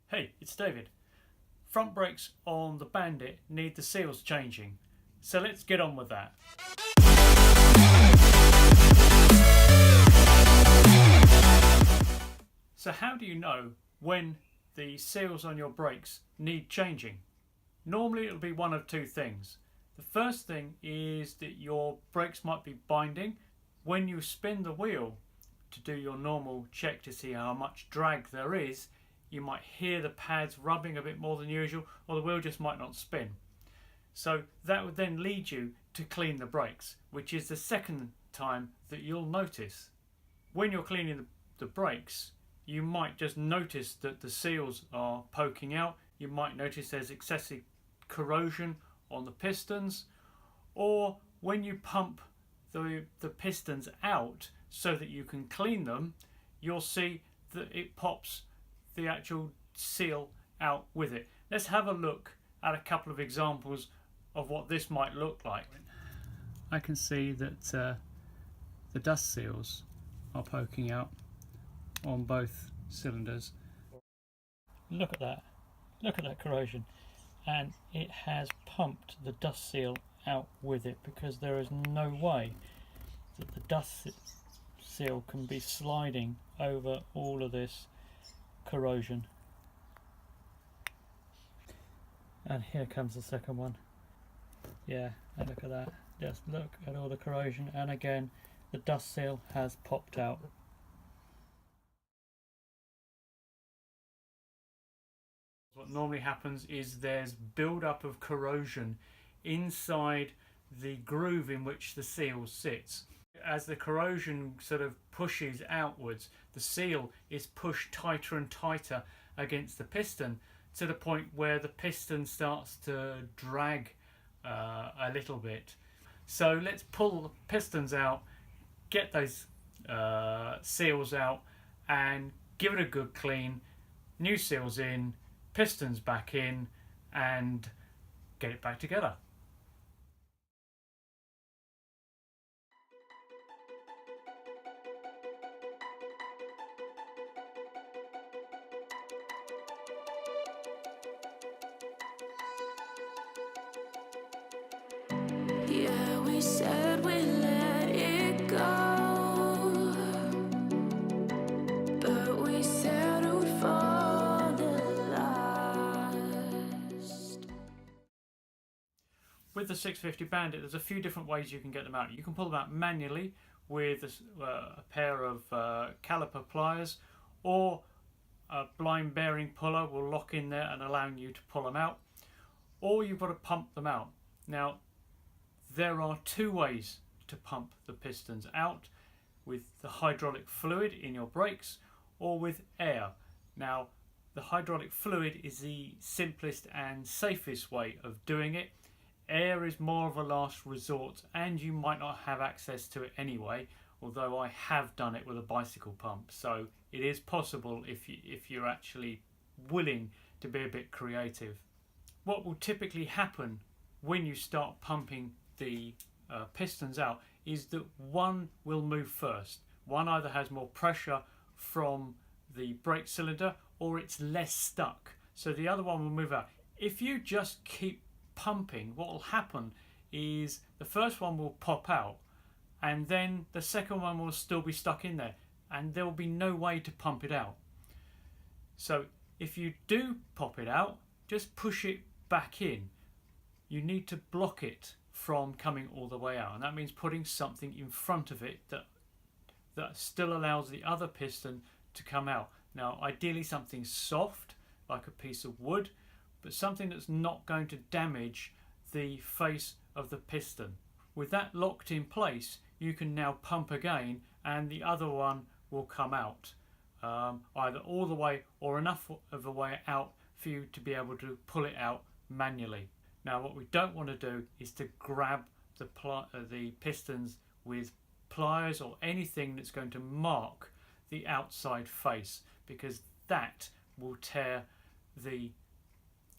Hey, it's David. Front brakes on the Bandit need the seals changing, so let's get on with that. So how do you know when the seals on your brakes need changing? Normally it'll be one of two things. The first thing is that your brakes might be binding. When you spin the wheel to do your normal check to see how much drag there is, you might hear the pads rubbing a bit more than usual, or the wheel just might not spin. So that would then lead you to clean the brakes, which is the second time that you'll notice. When you're cleaning the brakes, you might just notice that the seals are poking out. You might notice there's excessive corrosion on the pistons, or when you pump the pistons out so that you can clean them, you'll see that it pops the actual seal out with it. Let's have a look at a couple of examples of what this might look like. I can see that the dust seals are poking out on both cylinders. Look at that corrosion, and it has pumped the dust seal out with it, because there is no way that the dust seal can be sliding over all of this corrosion. And here comes the second one. Yeah, and look at that. Just look at all the corrosion, and again the dust seal has popped out. What normally happens is there's build-up of corrosion inside the groove in which the seal sits. As the corrosion sort of pushes outwards, the seal is pushed tighter and tighter against the piston, to the point where the piston starts to drag a little bit. So let's pull the pistons out, get those seals out, and give it a good clean. New seals in, pistons back in, and get it back together. Yeah, we said we let it go, but we settled for the last. With the 650 Bandit, there's a few different ways you can get them out. You can pull them out manually with a pair of caliper pliers, or a blind bearing puller will lock in there and allowing you to pull them out, or you've got to pump them out. Now, there are two ways to pump the pistons out: with the hydraulic fluid in your brakes, or with air. Now, the hydraulic fluid is the simplest and safest way of doing it. Air is more of a last resort, and you might not have access to it anyway, although I have done it with a bicycle pump, so it is possible if you're actually willing to be a bit creative. What will typically happen when you start pumping the pistons out is that one will move first. One either has more pressure from the brake cylinder, or it's less stuck, so the other one will move out. If you just keep pumping, what will happen is the first one will pop out, and then the second one will still be stuck in there, and there will be no way to pump it out. So if you do pop it out, just push it back in. You need to block it from coming all the way out, and that means putting something in front of it that still allows the other piston to come out. Now, ideally something soft like a piece of wood, but something that's not going to damage the face of the piston. With that locked in place, you can now pump again, and the other one will come out, either all the way or enough of a way out for you to be able to pull it out manually. Now, what we don't want to do is to grab the pistons with pliers or anything that's going to mark the outside face, because that will tear the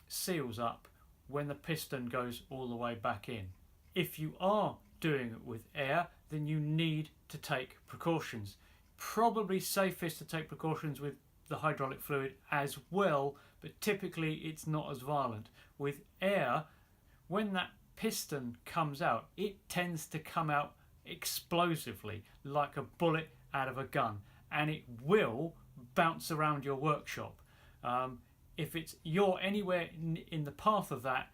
seals up when the piston goes all the way back in. If you are doing it with air, then you need to take precautions. Probably safest to take precautions with the hydraulic fluid as well, but typically it's not as violent. With air, when that piston comes out, it tends to come out explosively, like a bullet out of a gun, and it will bounce around your workshop. If you're anywhere in the path of that,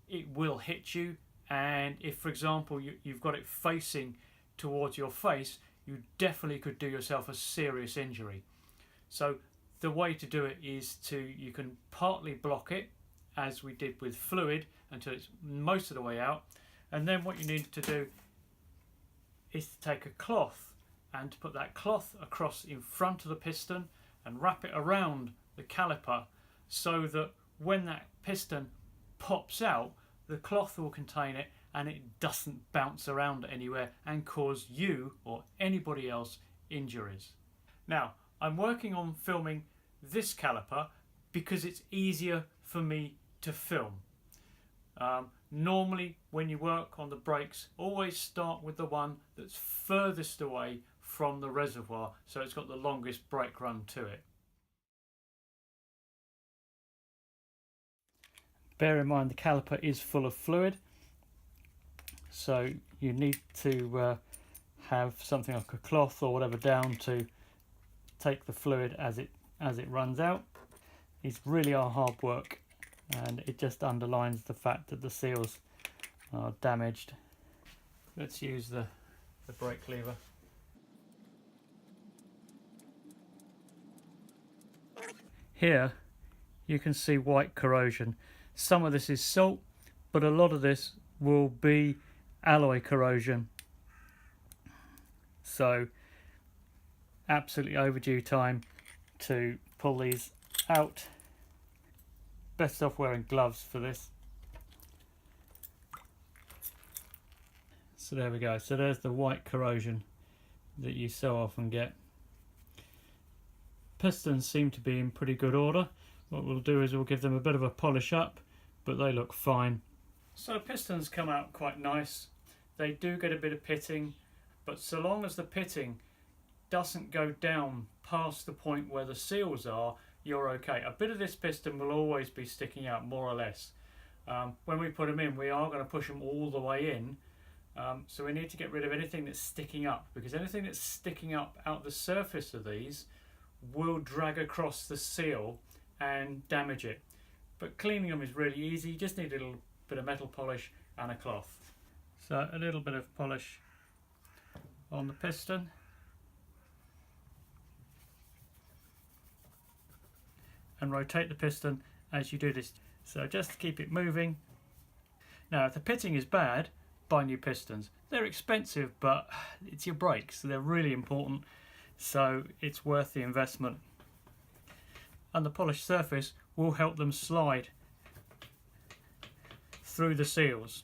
it will hit you. And if, for example, you've got it facing towards your face, you definitely could do yourself a serious injury. So the way to do it is you can partly block it, as we did with fluid, until it's most of the way out. And then what you need to do is to take a cloth and to put that cloth across in front of the piston and wrap it around the caliper, so that when that piston pops out, the cloth will contain it and it doesn't bounce around anywhere and cause you or anybody else injuries. Now, I'm working on filming this caliper because it's easier for me to film. Normally when you work on the brakes, always start with the one that's furthest away from the reservoir, so it's got the longest brake run to it. Bear in mind the caliper is full of fluid, so you need to have something like a cloth or whatever down to take the fluid as it runs out. These really are hard work, and it just underlines the fact that the seals are damaged. Let's use the brake lever. Here you can see white corrosion. Some of this is salt, but a lot of this will be alloy corrosion. So absolutely overdue time to pull these out. Best off wearing gloves for this. So there we go. So there's the white corrosion that you so often get. Pistons seem to be in pretty good order. What we'll do is we'll give them a bit of a polish up, but they look fine. So pistons come out quite nice. They do get a bit of pitting, but so long as the pitting doesn't go down past the point where the seals are, you're okay. A bit of this piston will always be sticking out, more or less. When we put them in, we are going to push them all the way in. So we need to get rid of anything that's sticking up, because anything that's sticking up out the surface of these will drag across the seal and damage it. But cleaning them is really easy. You just need a little bit of metal polish and a cloth. So a little bit of polish on the piston. And rotate the piston as you do this. So just to keep it moving. Now if the pitting is bad, buy new pistons. They're expensive, but it's your brakes, so they're really important. So it's worth the investment. And the polished surface will help them slide through the seals.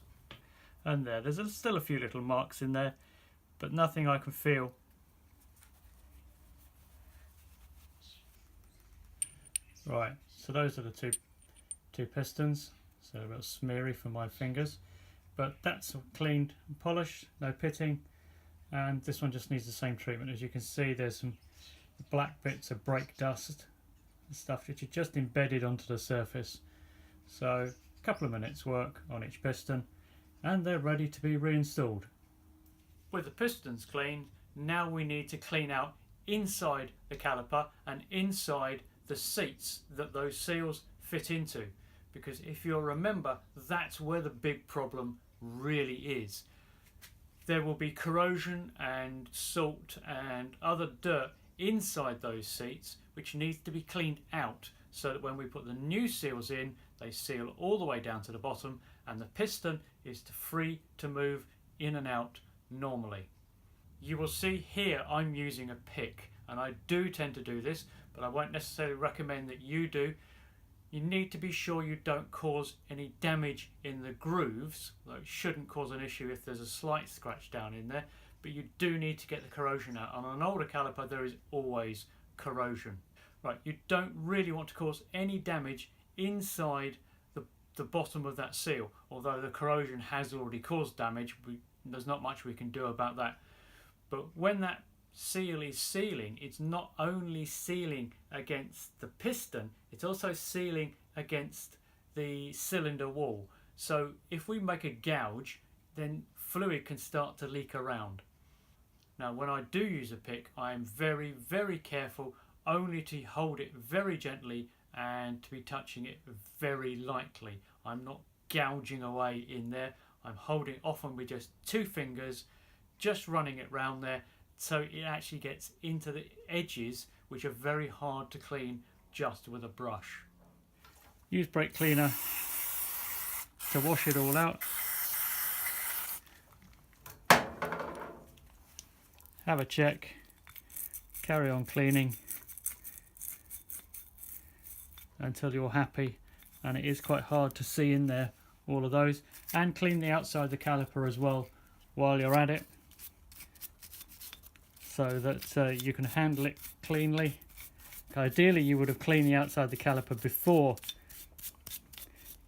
And there's still a few little marks in there, but nothing I can feel. Right, so those are the two pistons. So a bit smeary for my fingers, but that's cleaned and polished, no pitting. And this one just needs the same treatment. As you can see, there's some black bits of brake dust and stuff that you just embedded onto the surface. So a couple of minutes work on each piston and they're ready to be reinstalled. With the pistons cleaned, now we need to clean out inside the caliper and inside the seats that those seals fit into, because if you'll remember, that's where the big problem really is. There will be corrosion and salt and other dirt inside those seats, which needs to be cleaned out, so that when we put the new seals in, they seal all the way down to the bottom and the piston is free to move in and out normally. You will see here I'm using a pick, and I do tend to do this, but I won't necessarily recommend that you do. You need to be sure you don't cause any damage in the grooves, though it shouldn't cause an issue if there's a slight scratch down in there, but you do need to get the corrosion out. On an older caliper there is always corrosion. Right, you don't really want to cause any damage inside the bottom of that seal, although the corrosion has already caused damage. There's not much we can do about that. But when that seal is sealing, it's not only sealing against the piston, it's also sealing against the cylinder wall. So if we make a gouge, then fluid can start to leak around. Now when I do use a pick, I am very, very careful only to hold it very gently and to be touching it very lightly. I'm not gouging away in there. I'm holding it often with just 2 fingers, just running it round there, so it actually gets into the edges, which are very hard to clean just with a brush. Use brake cleaner to wash it all out. Have a check, carry on cleaning until you're happy, and it is quite hard to see in there, all of those. And clean the outside of the caliper as well while you're at it, so that you can handle it cleanly. Ideally you would have cleaned the outside of the caliper before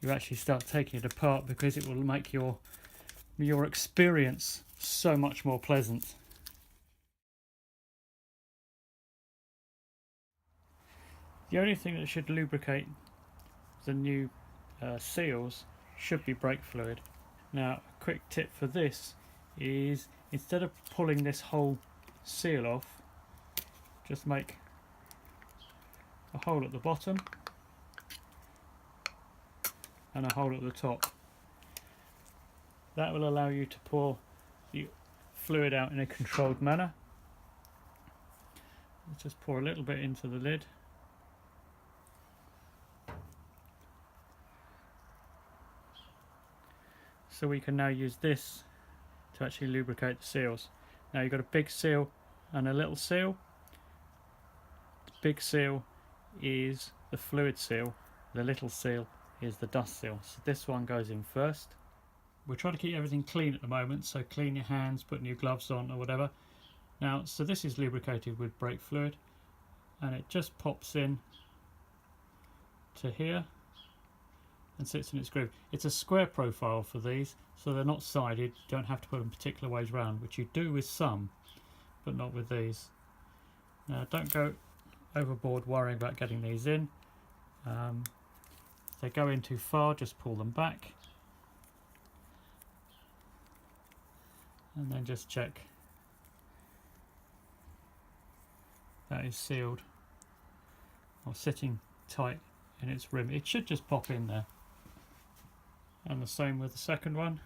you actually start taking it apart, because it will make your experience so much more pleasant. The only thing that should lubricate the new seals should be brake fluid. Now a quick tip for this is, instead of pulling this whole seal off, just make a hole at the bottom and a hole at the top. That will allow you to pour the fluid out in a controlled manner. Let's just pour a little bit into the lid. So we can now use this to actually lubricate the seals. Now you've got a big seal and a little seal. The big seal is the fluid seal, the little seal is the dust seal. So this one goes in first. We're trying to keep everything clean at the moment, so clean your hands, put new gloves on or whatever. Now, so this is lubricated with brake fluid, and it just pops in to here and sits in its groove. It's a square profile for these, so they're not sided. You don't have to put them particular ways round, which you do with some, but not with these. Now don't go overboard worrying about getting these in. If they go in too far, just pull them back, and then just check that is sealed or sitting tight in its rim. It should just pop in there. And the same with the second one.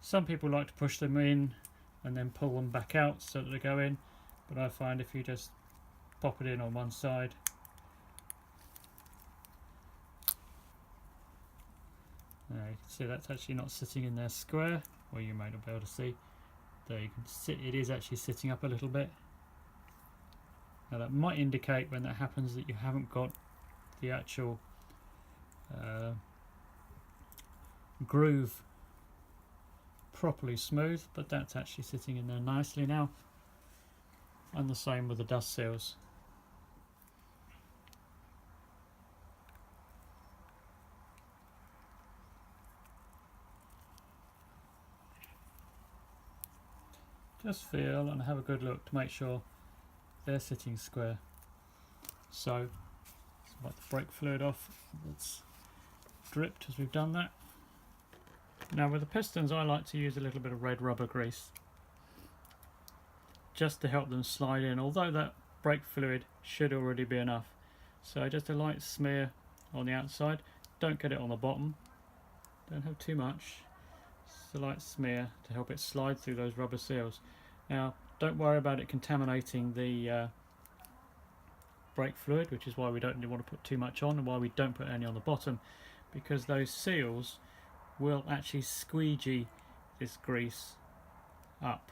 Some people like to push them in and then pull them back out so that they go in, but I find if you just pop it in on one side, now you can see that's actually not sitting in there square, or you may not be able to see. There you can see it is actually sitting up a little bit. Now that might indicate, when that happens, that you haven't got the actual groove properly smooth, but that's actually sitting in there nicely now. And the same with the dust seals. Just feel and have a good look to make sure they're sitting square. So let's wipe the brake fluid off. It's dripped as we've done that. Now with the pistons, I like to use a little bit of red rubber grease just to help them slide in, although that brake fluid should already be enough. So just a light smear on the outside. Don't get it on the bottom, don't have too much. Just a light smear to help it slide through those rubber seals. Now don't worry about it contaminating the brake fluid, which is why we don't really want to put too much on and why we don't put any on the bottom, because those seals will actually squeegee this grease up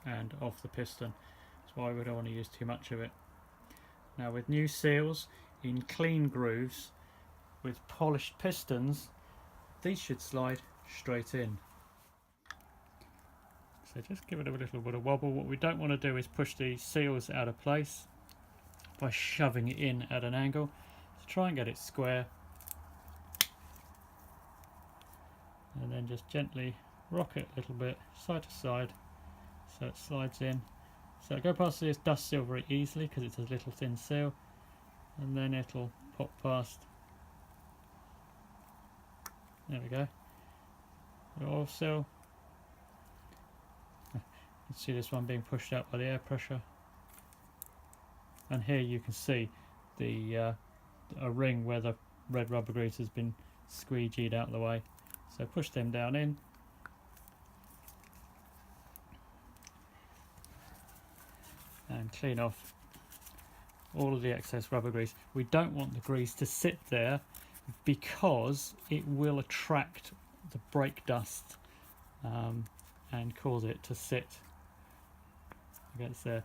and off the piston. That's why we don't want to use too much of it. Now with new seals in clean grooves with polished pistons, these should slide straight in. So just give it a little bit of wobble. What we don't want to do is push the seals out of place by shoving it in at an angle. So try and get it square, and then just gently rock it a little bit side to side so it slides in. So it'll go past this dust seal very easily because it's a little thin seal, and then it'll pop past. There we go. The oil seal. You can see this one being pushed out by the air pressure, and here you can see the a ring where the red rubber grease has been squeegeed out of the way. So push them down in. And clean off all of the excess rubber grease. We don't want the grease to sit there because it will attract the brake dust and cause it to sit against there.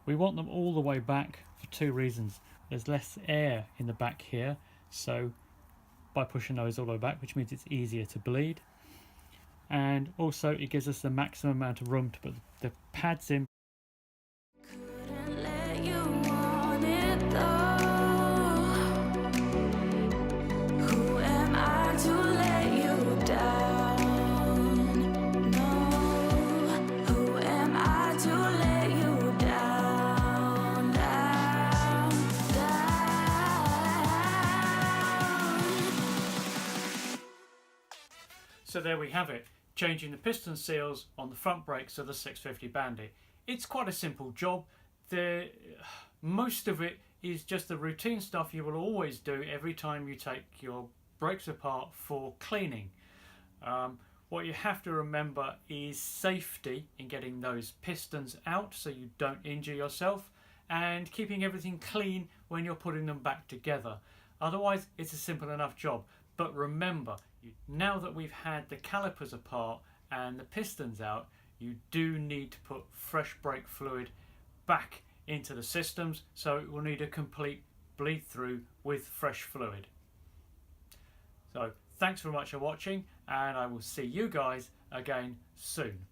We want them all the way back for two reasons. There's less air in the back here, so by pushing those all the way back, which means it's easier to bleed, and also it gives us the maximum amount of room to put the pads in. Couldn't let you want it though. Who am I to let you down? No. Who am I to let you down, down, down? So there we have it, changing the piston seals on the front brakes of the 650 Bandit. It's quite a simple job. Most of it is just the routine stuff you will always do every time you take your brakes apart for cleaning. What you have to remember is safety in getting those pistons out so you don't injure yourself, and keeping everything clean when you're putting them back together. Otherwise, it's a simple enough job. But remember, now that we've had the calipers apart and the pistons out, you do need to put fresh brake fluid back into the systems, so it will need a complete bleed through with fresh fluid. So thanks very much for watching, and I will see you guys again soon.